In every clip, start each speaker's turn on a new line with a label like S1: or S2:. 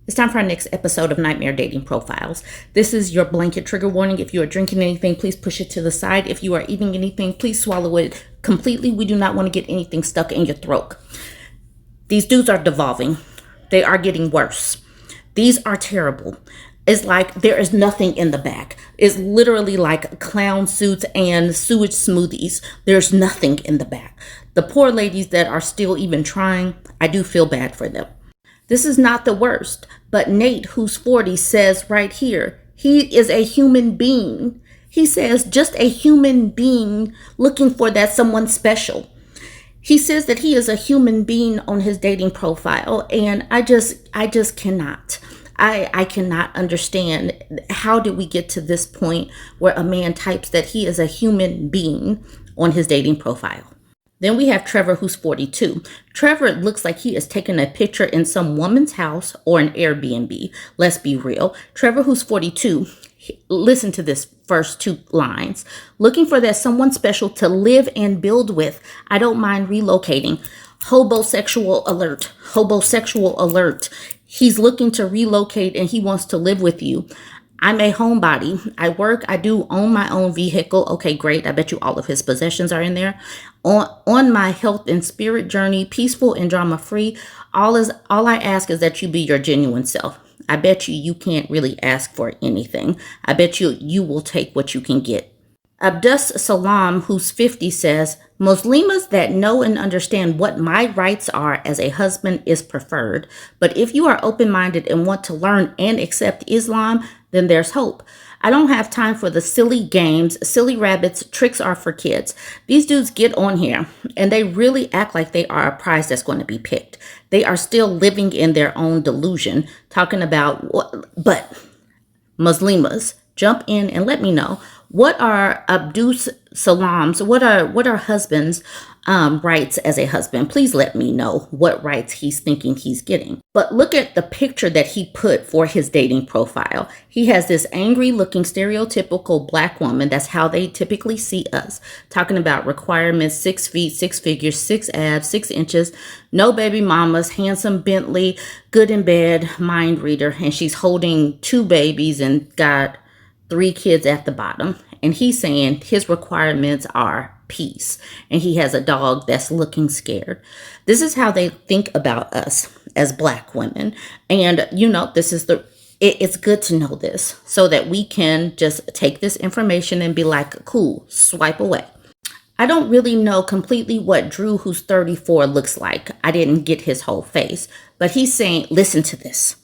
S1: It's time for our next episode of Nightmare Dating Profiles. This is your blanket trigger warning. If you are drinking anything, please push it to the side. If you are eating anything, please swallow it completely. We do not want to get anything stuck in your throat. These dudes are devolving. They are getting worse. These are terrible. It's like there is nothing in the back. It's literally like clown suits and sewage smoothies. There's nothing in the back. The poor ladies that are still even trying, I do feel bad for them. This is not the worst, but Nate, who's 40, says right here, he is a human being. He says just a human being looking for that someone special. He says that he is a human being on his dating profile, and I just cannot. I cannot understand how did we get to this point where a man types that he is a human being on his dating profile. Then we have Trevor, who's 42. Trevor looks like he is taking a picture in some woman's house or an Airbnb. Let's be real. Trevor, who's 42, listen to this first two lines. Looking for that someone special to live and build with. I don't mind relocating. Hobosexual alert. Hobosexual alert. He's looking to relocate and he wants to live with you. I'm a homebody. I work. I do own my own vehicle. Okay, great. I bet you all of his possessions are in there. On my health and spirit journey, peaceful and drama free. All I ask is that you be your genuine self. I bet you can't really ask for anything. I bet you will take what you can get. Abdus Salam, who's 50, says, Muslimas that know and understand what my rights are as a husband is preferred. But if you are open-minded and want to learn and accept Islam, then there's hope. I don't have time for the silly games, silly rabbits, tricks are for kids. These dudes get on here and they really act like they are a prize that's going to be picked. They are still living in their own delusion, talking about, but Muslimas, jump in and let me know. What are Abdus Salam's, what are husbands' rights as a husband? Please let me know what rights he's thinking he's getting. But look at the picture that he put for his dating profile. He has this angry looking stereotypical black woman. That's how they typically see us. Talking about requirements, 6 feet, 6 figures, 6 abs, 6 inches, no baby mamas, handsome Bentley, good in bed, mind reader. And she's holding 2 babies and got 3 kids at the bottom. And he's saying his requirements are peace. And he has a dog that's looking scared. This is how they think about us as black women. And, this is it's good to know this so that we can just take this information and be like, cool, swipe away. I don't really know completely what Dreu, who's 34, looks like. I didn't get his whole face. But he's saying, listen to this.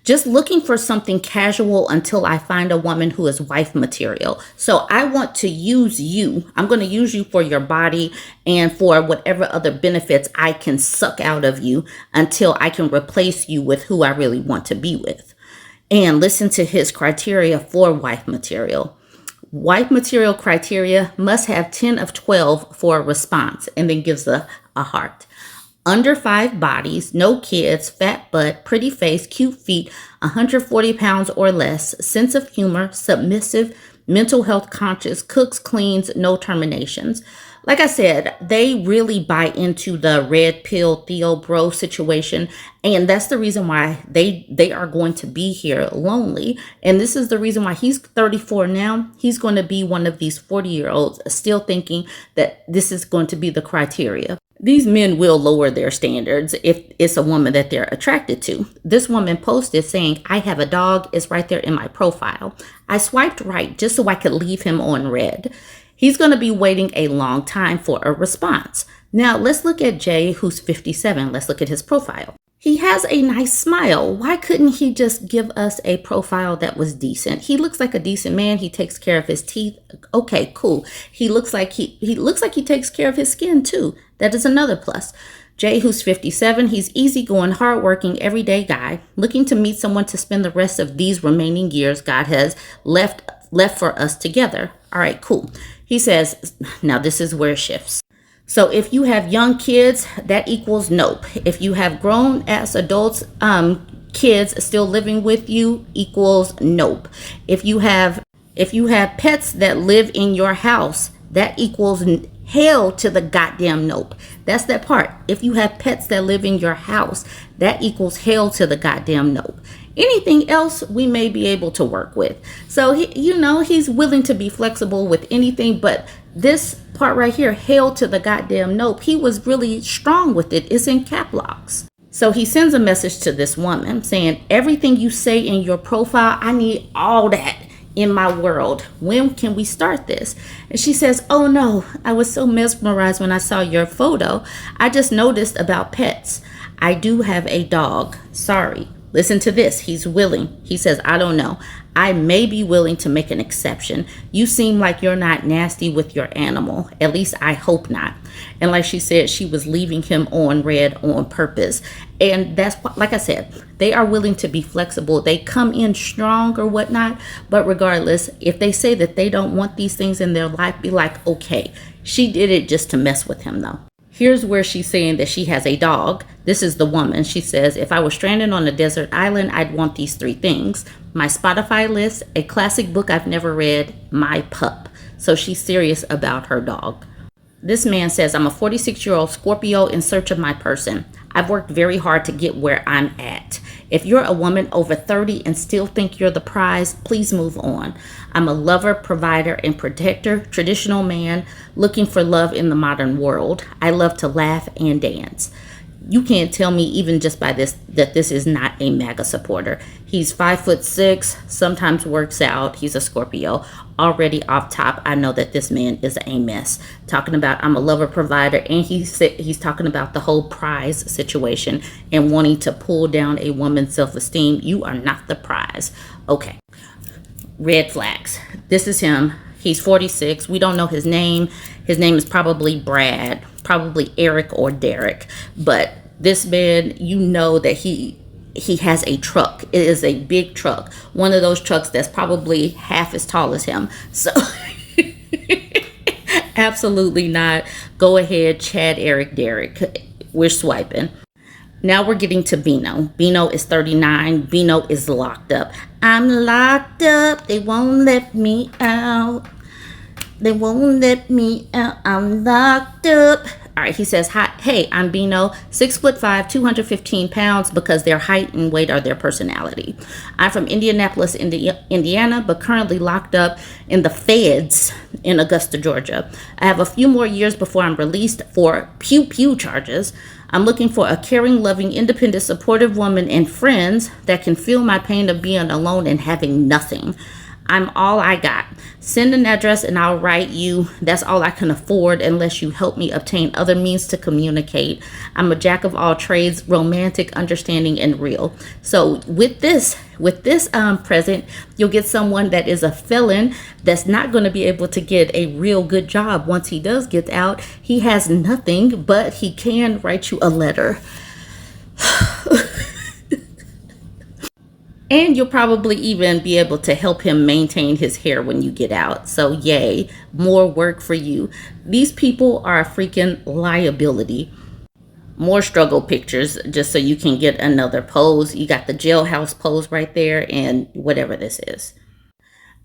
S1: Just looking for something casual until I find a woman who is wife material. So I want to use you. I'm going to use you for your body and for whatever other benefits I can suck out of you until I can replace you with who I really want to be with. And listen to his criteria for wife material. Wife material criteria must have 10 of 12 for a response, and then gives a heart. Under 5 bodies, no kids, fat butt, pretty face, cute feet, 140 pounds or less, sense of humor, submissive, mental health conscious, cooks, cleans, no terminations. Like I said, they really buy into the red pill Theo bro situation. And that's the reason why they are going to be here lonely. And this is the reason why he's 34 now. He's going to be one of these 40-year-olds still thinking that this is going to be the criteria. These men will lower their standards if it's a woman that they're attracted to. This woman posted saying, I have a dog, is right there in my profile. I swiped right just so I could leave him on red. He's going to be waiting a long time for a response. Now let's look at Jay, who's 57. Let's look at his profile. He has a nice smile. Why couldn't he just give us a profile that was decent? He looks like a decent man. He takes care of his teeth. Okay, cool. He looks like he takes care of his skin too. That is another plus. Jay, who's 57, he's easygoing, hardworking, everyday guy, looking to meet someone to spend the rest of these remaining years God has left for us together. All right, cool. He says, now this is where it shifts. So if you have young kids, that equals nope. If you have grown ass adults, kids still living with you, equals nope. If you have pets that live in your house, that equals Hell to the goddamn nope. That's that part. If you have pets that live in your house, that equals hell to the goddamn nope. Anything else we may be able to work with. So, he's willing to be flexible with anything, but this part right here, hell to the goddamn nope, he was really strong with it. It's in cap locks. So he sends a message to this woman saying, everything you say in your profile, I need all that in my world. When can we start this? And she says, oh no, I was so mesmerized when I saw your photo. I just noticed about pets. I do have a dog. Sorry. Listen to this. He's willing. He says, I don't know. I may be willing to make an exception. You seem like you're not nasty with your animal. At least I hope not. And like she said, she was leaving him on red on purpose. And that's what, like I said, they are willing to be flexible. They come in strong or whatnot. But regardless, if they say that they don't want these things in their life, be like, okay, she did it just to mess with him though. Here's where she's saying that she has a dog. This is the woman. She says, if I was stranded on a desert island, I'd want these 3 things. My Spotify list, a classic book I've never read, my pup. So she's serious about her dog. This man says, I'm a 46-year-old Scorpio in search of my person. I've worked very hard to get where I'm at. If you're a woman over 30 and still think you're the prize, please move on. I'm a lover, provider, and protector, traditional man looking for love in the modern world. I love to laugh and dance. You can't tell me even just by this that this is not a MAGA supporter. He's 5'6", sometimes works out. He's a Scorpio. Already off top, I know that this man is a mess. Talking about I'm a lover, provider, and he's talking about the whole prize situation and wanting to pull down a woman's self-esteem. You are not the prize. Okay. Red flags. This is him. He's 46. We don't know his name. His name is probably Brad, probably Eric or Derek. But this man, you know that he has a truck. It is a big truck. One of those trucks that's probably half as tall as him. So absolutely not. Go ahead, Chad, Eric, Derek. We're swiping. Now we're getting to Bino. Bino is 39. Bino is locked up. I'm locked up. They won't let me out. They won't let me out. I'm locked up. All right, he says, hi, hey, I'm Bino, 6'5", 215 pounds, because their height and weight are their personality. I'm from Indianapolis, Indiana, but currently locked up in the feds in Augusta, Georgia. I have a few more years before I'm released for pew-pew charges. I'm looking for a caring, loving, independent, supportive woman and friends that can feel my pain of being alone and having nothing. I'm all I got. Send an address and I'll write you. That's all I can afford unless you help me obtain other means to communicate. I'm a jack of all trades, romantic, understanding, and real. So with this present, you'll get someone that is a felon that's not going to be able to get a real good job once he does get out. He has nothing, but he can write you a letter. And you'll probably even be able to help him maintain his hair when you get out. So yay, more work for you. These people are a freaking liability. More struggle pictures just so you can get another pose. You got the jailhouse pose right there and whatever this is.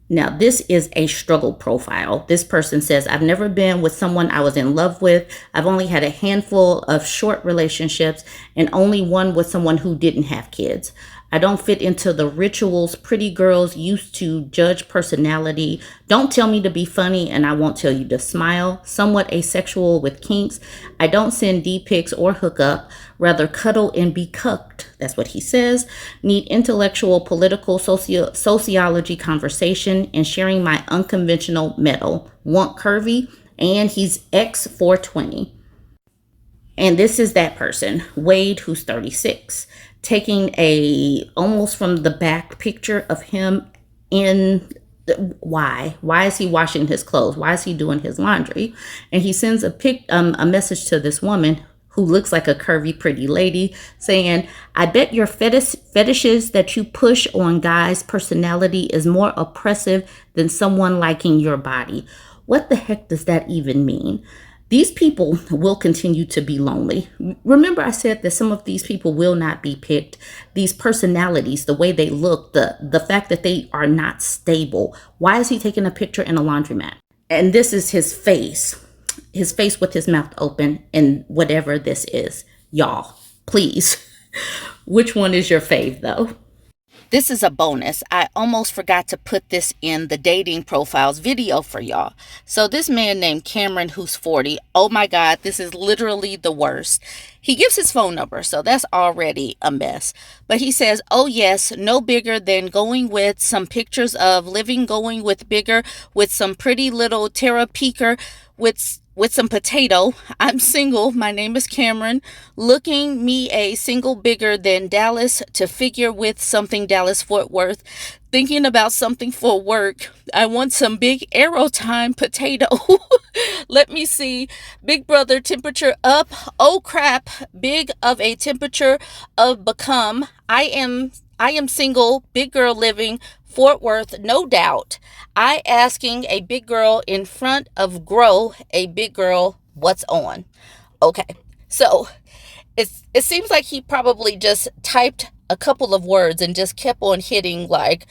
S1: Now, this is a struggle profile. This person says, I've never been with someone I was in love with. I've only had a handful of short relationships and only one with someone who didn't have kids. I don't fit into the rituals pretty girls used to judge personality. Don't tell me to be funny and I won't tell you to smile. Somewhat asexual with kinks. I don't send D-pics or hook up. Rather cuddle and be cucked. That's what he says. Need intellectual, political, sociology conversation and sharing my unconventional metal. Want curvy. And he's X420. And this is that person, Wade, who's 36. Taking a almost from the back picture of him in why is he washing his clothes? Why is he doing his laundry? And he sends a message to this woman who looks like a curvy, pretty lady saying, I bet your fetishes that you push on guys' personality is more oppressive than someone liking your body. What the heck does that even mean? These people will continue to be lonely. Remember I said that some of these people will not be picked. These personalities, the way they look, the fact that they are not stable. Why is he taking a picture in a laundromat? And this is his face. his face with his mouth open and whatever this is. Y'all, please. Which one is your fave though? This is a bonus. I almost forgot to put this in the dating profiles video for y'all. So this man named Cameron, who's 40. Oh my God, this is literally the worst. He gives his phone number, so that's already a mess. But he says, oh yes, no bigger than going with some pictures of living, going with bigger, with some pretty little Terra Peaker, with some potato. I'm single. My name is Cameron. Looking me a single bigger than Dallas to figure with something Dallas Fort Worth. Thinking about something for work. I want some big arrow time potato. Let me see. Big brother temperature up. Oh crap. Big of a temperature of become. I am single. Big girl living. Fort Worth, no doubt. I asking a big girl in front of Dreu, a big girl, what's on? Okay, so it seems like he probably just typed a couple of words and just kept on hitting like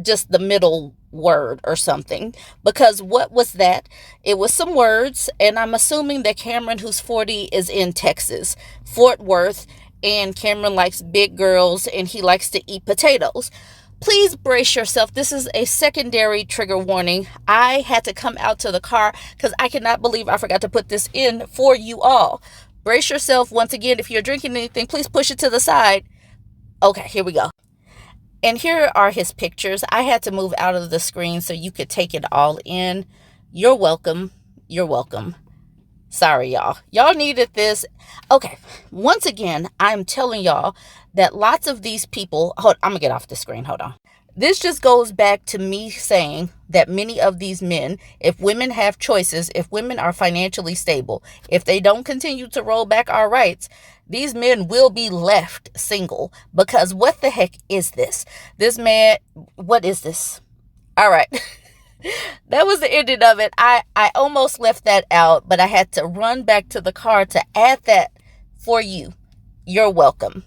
S1: just the middle word or something, because what was that? It was some words, and I'm assuming that Cameron, who's 40, is in Texas, Fort Worth, and Cameron likes big girls and he likes to eat potatoes. Please brace yourself. This is a secondary trigger warning. I had to come out to the car because I cannot believe I forgot to put this in for you all. Brace yourself. Once again, if you're drinking anything, please push it to the side. Okay, here we go. And here are his pictures. I had to move out of the screen so you could take it all in. You're welcome. You're welcome. Sorry, y'all. Y'all needed this. Okay. Once again, I'm telling y'all that lots of these people... I'm going to get off the screen. Hold on. This just goes back to me saying that many of these men, if women have choices, if women are financially stable, if they don't continue to roll back our rights, these men will be left single. Because what the heck is this? This man... What is this? All right. That was the ending of it. I almost left that out, but I had to run back to the car to add that for you. You're welcome.